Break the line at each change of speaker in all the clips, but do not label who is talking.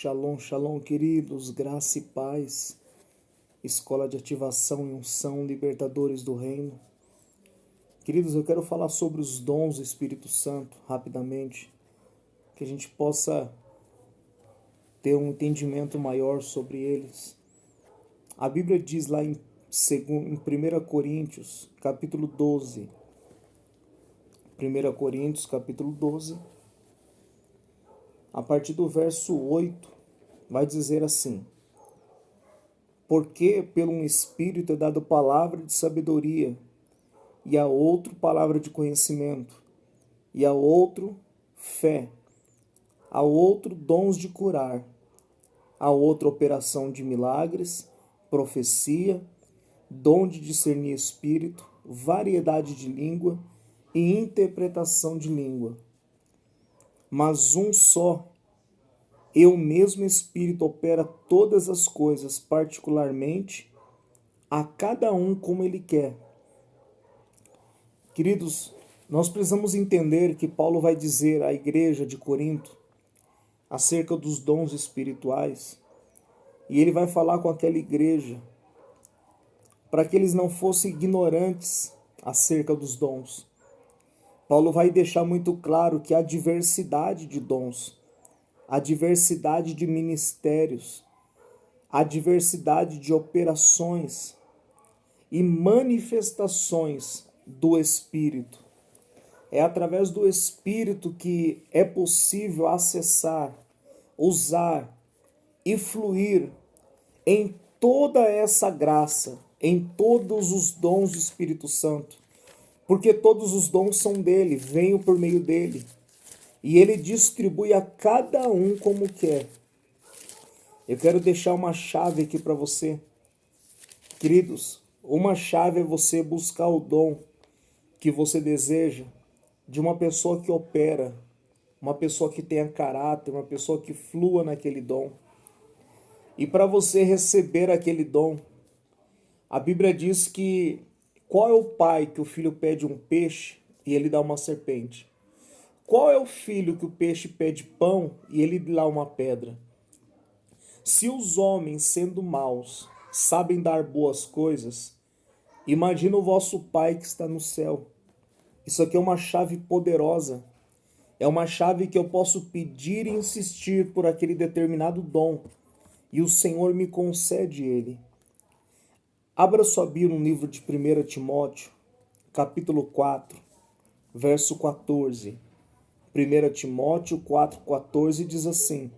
Shalom, shalom, queridos, graça e paz, escola de ativação e unção, libertadores do reino. Queridos, eu quero falar sobre os dons do Espírito Santo, rapidamente, que a gente possa ter um entendimento maior sobre eles. A Bíblia diz lá em 1 Coríntios, capítulo 12, 1 Coríntios, capítulo 12, a partir do verso 8, vai dizer assim: porque pelo um Espírito é dado palavra de sabedoria, e a outro palavra de conhecimento, e a outro fé, a outro dons de curar, a outra operação de milagres, profecia, dom de discernir espírito, variedade de língua e interpretação de língua. Mas um só, e o mesmo Espírito opera todas as coisas, particularmente a cada um como ele quer. Queridos, nós precisamos entender que Paulo vai dizer à igreja de Corinto acerca dos dons espirituais, e ele vai falar com aquela igreja para que eles não fossem ignorantes acerca dos dons. Paulo vai deixar muito claro que há diversidade de dons, há diversidade de ministérios, há diversidade de operações e manifestações do Espírito. É através do Espírito que é possível acessar, usar e fluir em toda essa graça, em todos os dons do Espírito Santo. Porque todos os dons são dele, vêm por meio dele. E ele distribui a cada um como quer. Eu quero deixar uma chave aqui para você. Queridos, uma chave é você buscar o dom que você deseja de uma pessoa que opera, uma pessoa que tenha caráter, uma pessoa que flua naquele dom. E para você receber aquele dom, a Bíblia diz que qual é o pai que o filho pede um peixe e ele dá uma serpente? Qual é o filho que o peixe pede pão e ele dá uma pedra? Se os homens, sendo maus, sabem dar boas coisas, imagina o vosso Pai que está no céu. Isso aqui é uma chave poderosa. É uma chave que eu posso pedir e insistir por aquele determinado dom. E o Senhor me concede ele. Abra sua Bíblia no livro de 1 Timóteo, capítulo 4, verso 14. 1 Timóteo 4,14 diz assim: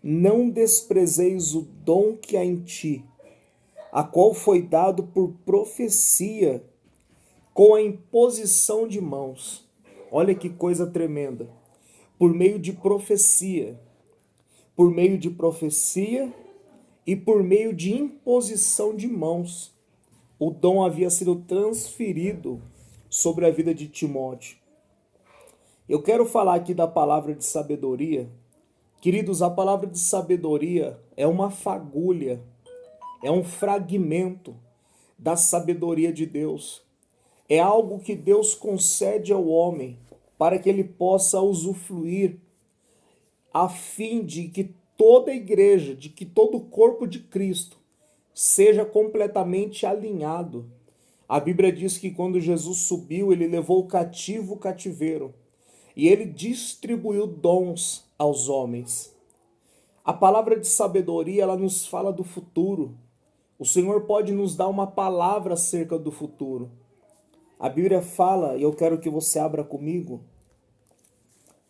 não desprezeis o dom que há em ti, a qual foi dado por profecia, com a imposição de mãos. Olha que coisa tremenda. Por meio de profecia. Por meio de profecia e por meio de imposição de mãos. O dom havia sido transferido sobre a vida de Timóteo. Eu quero falar aqui da palavra de sabedoria. Queridos, a palavra de sabedoria é uma fagulha, é um fragmento da sabedoria de Deus. É algo que Deus concede ao homem para que ele possa usufruir, a fim de que toda a igreja, de que todo o corpo de Cristo seja completamente alinhado. A Bíblia diz que quando Jesus subiu, ele levou o cativo o cativeiro e ele distribuiu dons aos homens. A palavra de sabedoria, ela nos fala do futuro. O Senhor pode nos dar uma palavra acerca do futuro. A Bíblia fala, e eu quero que você abra comigo,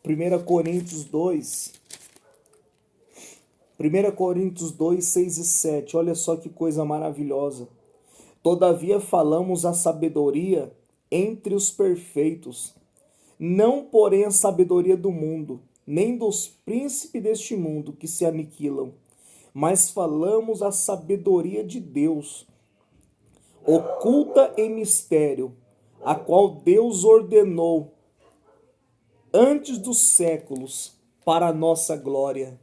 1 Coríntios 2. 1 Coríntios 2, 6 e 7. Olha só que coisa maravilhosa. Todavia falamos a sabedoria entre os perfeitos, não porém a sabedoria do mundo, nem dos príncipes deste mundo que se aniquilam, mas falamos a sabedoria de Deus, oculta em mistério, a qual Deus ordenou antes dos séculos para a nossa glória.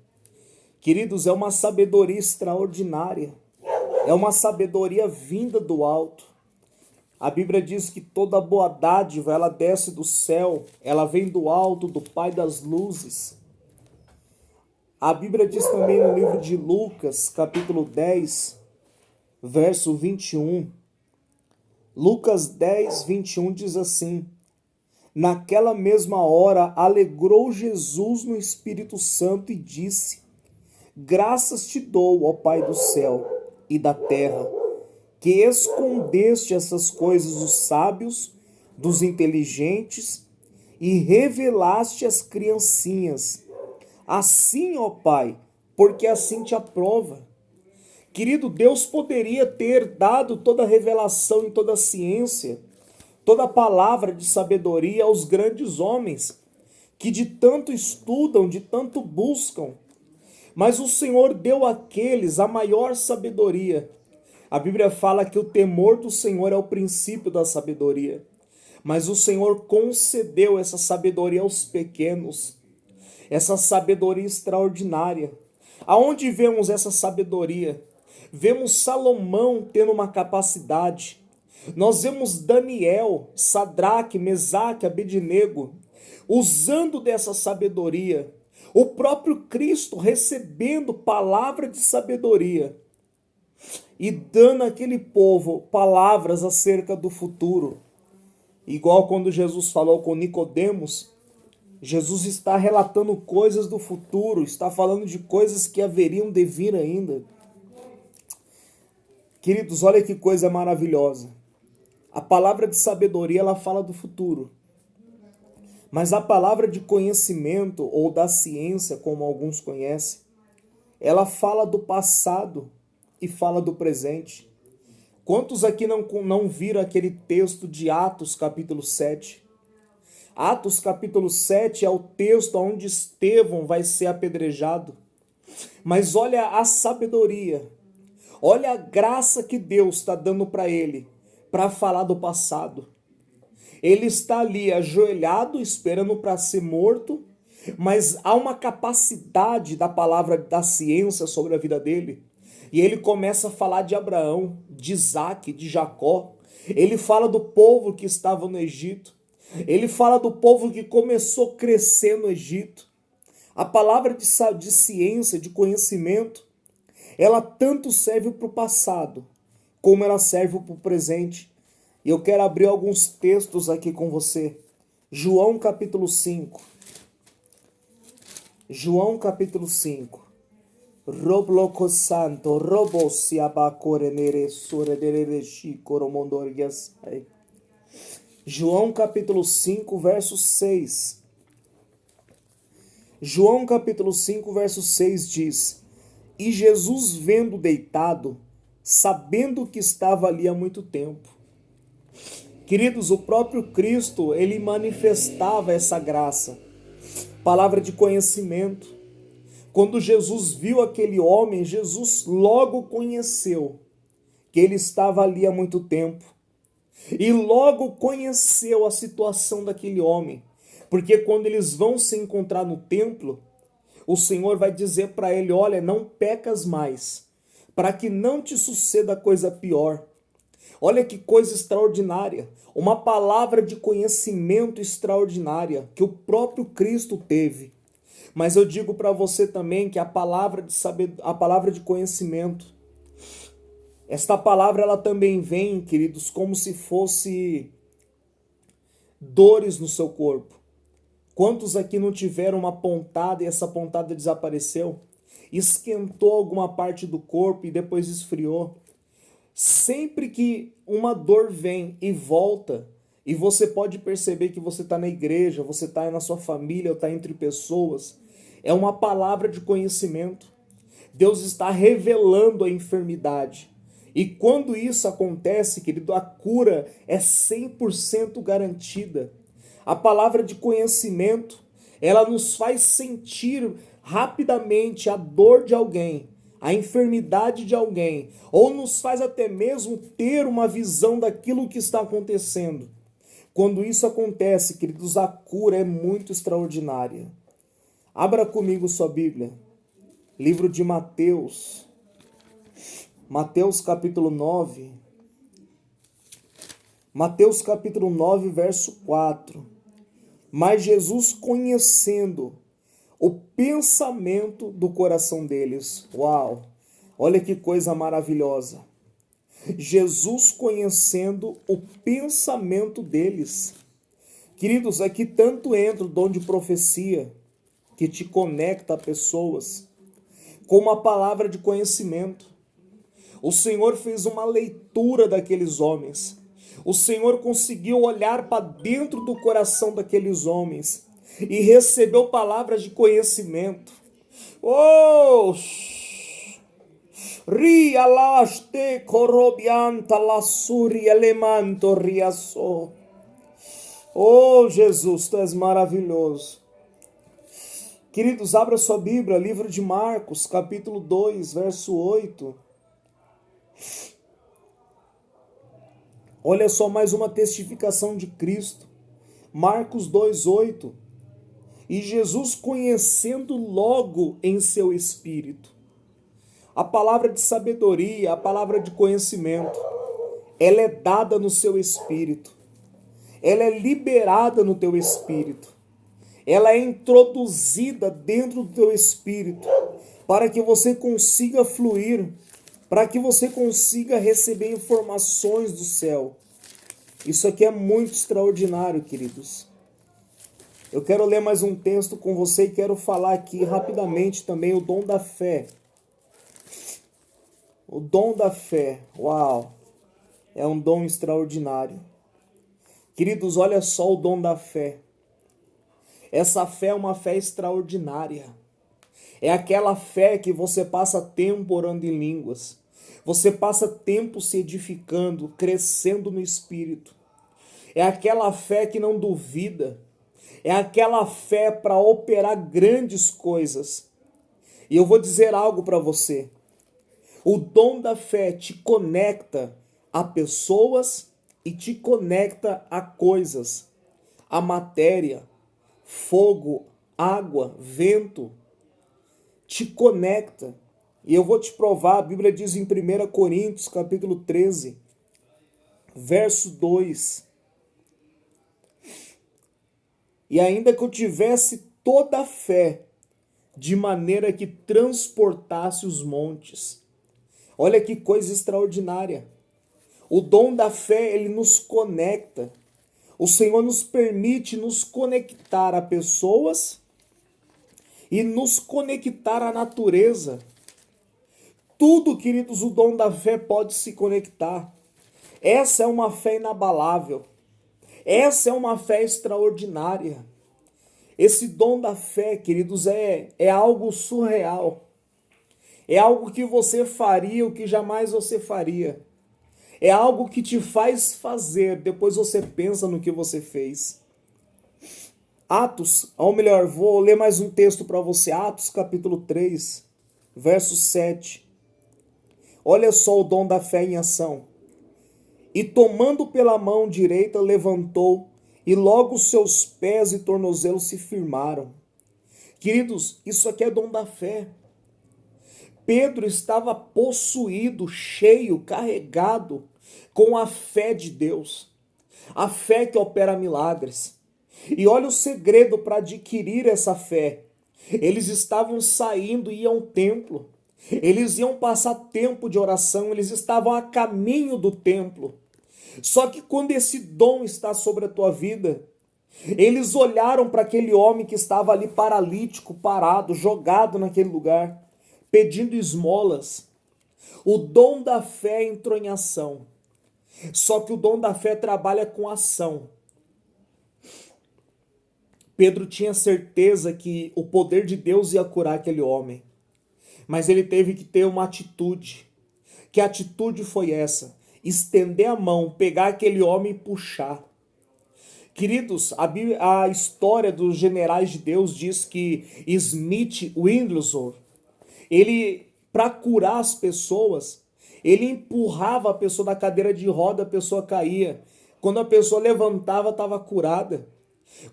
Queridos, é uma sabedoria extraordinária, é uma sabedoria vinda do alto. A Bíblia diz que toda boa dádiva, ela desce do céu, ela vem do alto, do Pai das luzes. A Bíblia diz também no livro de Lucas, capítulo 10, verso 21. Lucas 10, 21 diz assim: naquela mesma hora alegrou Jesus no Espírito Santo e disse: graças te dou, ó Pai do céu e da terra, que escondeste essas coisas dos sábios, dos inteligentes, e revelaste às criancinhas. Assim, ó Pai, porque assim te aprova. Querido, Deus poderia ter dado toda a revelação e toda a ciência, toda a palavra de sabedoria aos grandes homens, que de tanto estudam, de tanto buscam. Mas o Senhor deu àqueles a maior sabedoria. A Bíblia fala que o temor do Senhor é o princípio da sabedoria. Mas o Senhor concedeu essa sabedoria aos pequenos, essa sabedoria extraordinária. Aonde vemos essa sabedoria? Vemos Salomão tendo uma capacidade. Nós vemos Daniel, Sadraque, Mesaque, Abednego, usando dessa sabedoria. O próprio Cristo recebendo palavra de sabedoria e dando àquele povo palavras acerca do futuro. Igual quando Jesus falou com Nicodemos, Jesus está relatando coisas do futuro, está falando de coisas que haveriam de vir ainda. Queridos, olha que coisa maravilhosa. A palavra de sabedoria, ela fala do futuro. Mas a palavra de conhecimento, ou da ciência, como alguns conhecem, ela fala do passado e fala do presente. Quantos aqui não viram aquele texto de Atos capítulo 7? Atos capítulo 7 é o texto onde Estevão vai ser apedrejado. Mas olha a sabedoria, olha a graça que Deus está dando para ele, para falar do passado. Ele está ali ajoelhado, esperando para ser morto, mas há uma capacidade da palavra da ciência sobre a vida dele. E ele começa a falar de Abraão, de Isaque, de Jacó. Ele fala do povo que estava no Egito. Ele fala do povo que começou a crescer no Egito. A palavra de ciência, de conhecimento, ela tanto serve para o passado, como ela serve para o presente. E eu quero abrir alguns textos aqui com você. João capítulo 5. João capítulo 5. Robloco santo, robossi abacorenere sorederere chicoromondoriasai. João capítulo 5, verso 6. João capítulo 5, verso 6 diz: e Jesus vendo deitado, sabendo que estava ali há muito tempo. Queridos, o próprio Cristo, ele manifestava essa graça, palavra de conhecimento. Quando Jesus viu aquele homem, Jesus logo conheceu que ele estava ali há muito tempo. E logo conheceu a situação daquele homem. Porque quando eles vão se encontrar no templo, o Senhor vai dizer para ele: olha, não pecas mais, para que não te suceda coisa pior. Olha que coisa extraordinária, uma palavra de conhecimento extraordinária que o próprio Cristo teve. Mas eu digo para você também que a palavra de conhecimento, esta palavra ela também vem, queridos, como se fosse dores no seu corpo. Quantos aqui não tiveram uma pontada e essa pontada desapareceu? Esquentou alguma parte do corpo e depois esfriou. Sempre que uma dor vem e volta, e você pode perceber que você está na igreja, você está na sua família, ou está entre pessoas, é uma palavra de conhecimento. Deus está revelando a enfermidade. E quando isso acontece, querido, a cura é 100% garantida. A palavra de conhecimento, ela nos faz sentir rapidamente a dor de alguém, a enfermidade de alguém, ou nos faz até mesmo ter uma visão daquilo que está acontecendo. Quando isso acontece, queridos, a cura é muito extraordinária. Abra comigo sua Bíblia, livro de Mateus, Mateus capítulo 9, Mateus capítulo 9, verso 4. Mas Jesus, conhecendo o pensamento do coração deles. Uau! Olha que coisa maravilhosa. Jesus conhecendo o pensamento deles. Queridos, aqui tanto entra o dom de profecia, que te conecta a pessoas, como a palavra de conhecimento. O Senhor fez uma leitura daqueles homens. O Senhor conseguiu olhar para dentro do coração daqueles homens e recebeu palavras de conhecimento. Oh! Ria laste corobianta lasuri elemanto riaso. Oh, Jesus, tu és maravilhoso. Queridos, abra sua Bíblia, livro de Marcos, capítulo 2, verso 8. Olha só mais uma testificação de Cristo. Marcos 2, 8. E Jesus conhecendo logo em seu espírito. A palavra de sabedoria, a palavra de conhecimento, ela é dada no seu espírito. Ela é liberada no teu espírito. Ela é introduzida dentro do teu espírito para que você consiga fluir, para que você consiga receber informações do céu. Isso aqui é muito extraordinário, queridos. Eu quero ler mais um texto com você e quero falar aqui rapidamente também o dom da fé. O dom da fé, uau, é um dom extraordinário. Queridos, olha só o dom da fé. Essa fé é uma fé extraordinária. É aquela fé que você passa tempo orando em línguas. Você passa tempo se edificando, crescendo no Espírito. É aquela fé que não duvida. É aquela fé para operar grandes coisas. E eu vou dizer algo para você. O dom da fé te conecta a pessoas e te conecta a coisas, a matéria, fogo, água, vento, te conecta. E eu vou te provar, a Bíblia diz em 1 Coríntios, capítulo 13, verso 2. E ainda que eu tivesse toda a fé, de maneira que transportasse os montes. Olha que coisa extraordinária. O dom da fé, ele nos conecta. O Senhor nos permite nos conectar a pessoas e nos conectar à natureza. Tudo, queridos, o dom da fé pode se conectar. Essa é uma fé inabalável. Essa é uma fé extraordinária. Esse dom da fé, queridos, é algo surreal. É algo que você faria, o que jamais você faria. É algo que te faz fazer, depois você pensa no que você fez. Atos, ou melhor, vou ler mais um texto para você. Atos capítulo 3, verso 7. Olha só o dom da fé em ação. E tomando pela mão direita, levantou, e logo seus pés e tornozelos se firmaram. Queridos, isso aqui é dom da fé. Pedro estava possuído, cheio, carregado com a fé de Deus. A fé que opera milagres. E olha o segredo para adquirir essa fé. Eles estavam saindo e iam ao templo. Eles iam passar tempo de oração, eles estavam a caminho do templo. Só que quando esse dom está sobre a tua vida, eles olharam para aquele homem que estava ali paralítico, parado, jogado naquele lugar, pedindo esmolas. O dom da fé entrou em ação. Só que o dom da fé trabalha com ação. Pedro tinha certeza que o poder de Deus ia curar aquele homem. Mas ele teve que ter uma atitude. Que atitude foi essa? Estender a mão, pegar aquele homem e puxar. Queridos, a história dos generais de Deus diz que Smith Wigglesworth, ele, para curar as pessoas, ele empurrava a pessoa da cadeira de roda, a pessoa caía. Quando a pessoa levantava, estava curada.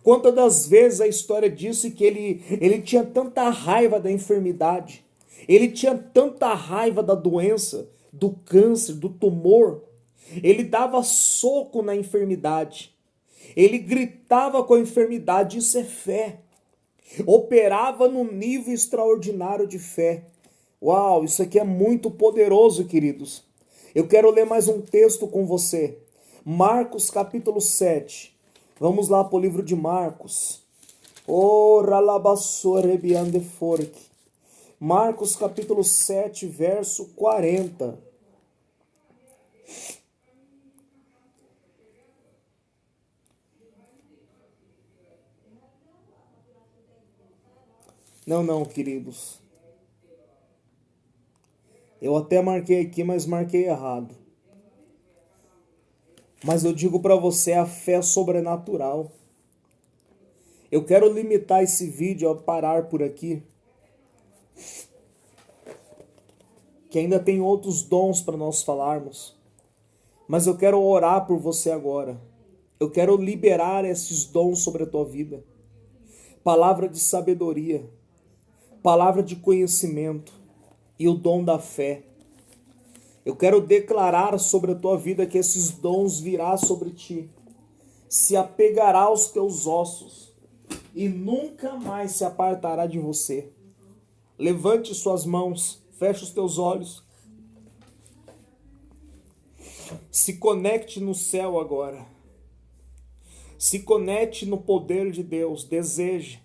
Quantas das vezes a história disse que ele tinha tanta raiva da enfermidade, ele tinha tanta raiva da doença, do câncer, do tumor, ele dava soco na enfermidade, ele gritava com a enfermidade. Isso é fé. operava num nível extraordinário de fé. Uau, isso aqui é muito poderoso, queridos. Eu quero ler mais um texto com você. Marcos capítulo 7. Vamos lá para o livro de Marcos. Marcos capítulo 7, verso 40. Não, queridos. Eu até marquei aqui, mas marquei errado. Mas eu digo para você, a fé sobrenatural. Eu quero limitar esse vídeo a parar por aqui. Que ainda tem outros dons para nós falarmos. Mas eu quero orar por você agora. Eu quero liberar esses dons sobre a tua vida. Palavra de sabedoria, palavra de conhecimento e o dom da fé. Eu quero declarar sobre a tua vida que esses dons virá sobre ti, se apegará aos teus ossos e nunca mais se apartará de você. Levante suas mãos, feche os teus olhos. Se conecte no céu agora. Se conecte no poder de Deus. Deseje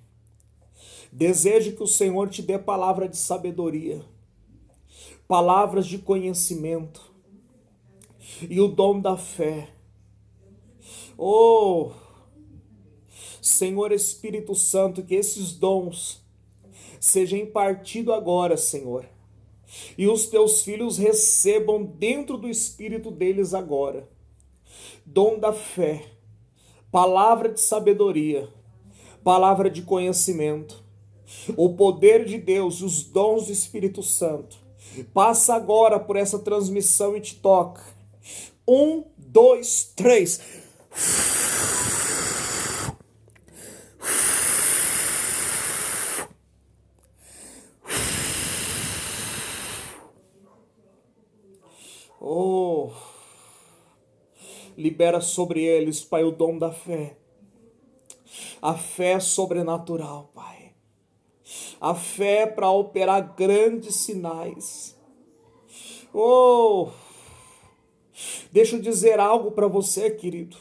que o Senhor te dê palavra de sabedoria, palavras de conhecimento e o dom da fé. Oh, Senhor Espírito Santo, que esses dons sejam impartidos agora, Senhor, e os teus filhos recebam dentro do espírito deles agora dom da fé, palavra de sabedoria, palavra de conhecimento, o poder de Deus e os dons do Espírito Santo. Passa agora por essa transmissão e te toca. 1, 2, 3. Oh, libera sobre eles, Pai, o dom da fé. A fé sobrenatural, Pai. A fé para operar grandes sinais. Oh, deixa eu dizer algo para você, querido.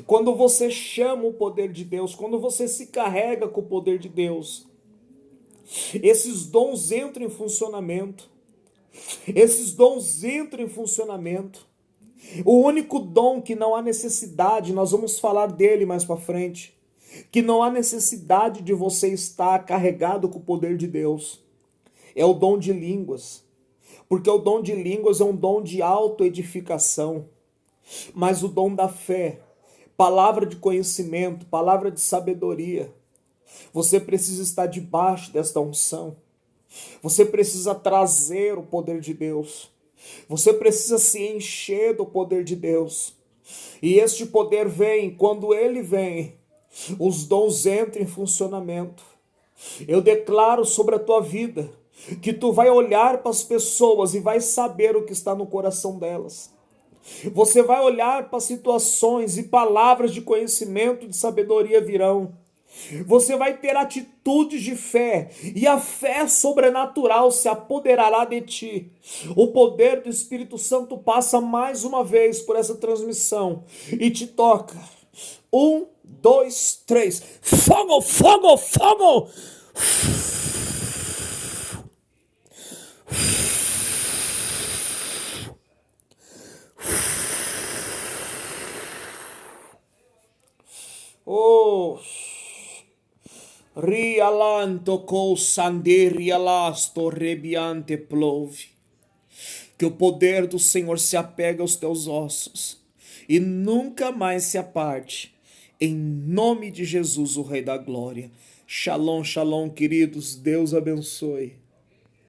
Quando você chama o poder de Deus, quando você se carrega com o poder de Deus, esses dons entram em funcionamento. Esses dons entram em funcionamento. O único dom que não há necessidade, nós vamos falar dele mais para frente, que não há necessidade de você estar carregado com o poder de Deus, é o dom de línguas. Porque o dom de línguas é um dom de autoedificação. Mas o dom da fé, palavra de conhecimento, palavra de sabedoria, você precisa estar debaixo desta unção. Você precisa trazer o poder de Deus. Você precisa se encher do poder de Deus. E este poder vem, quando ele vem, os dons entram em funcionamento. Eu declaro sobre a tua vida que tu vai olhar para as pessoas e vai saber o que está no coração delas. Você vai olhar para situações e palavras de conhecimento, de sabedoria virão. Você vai ter atitudes de fé e a fé sobrenatural se apoderará de ti. O poder do Espírito Santo passa mais uma vez por essa transmissão e te toca. 1, 2, 3. Fogo, fogo, fogo! Oh, rialanto co sanderialasto rebiante plove. Que o poder do Senhor se apegue aos teus ossos e nunca mais se aparte. Em nome de Jesus, o Rei da Glória. Shalom, shalom, queridos. Deus abençoe.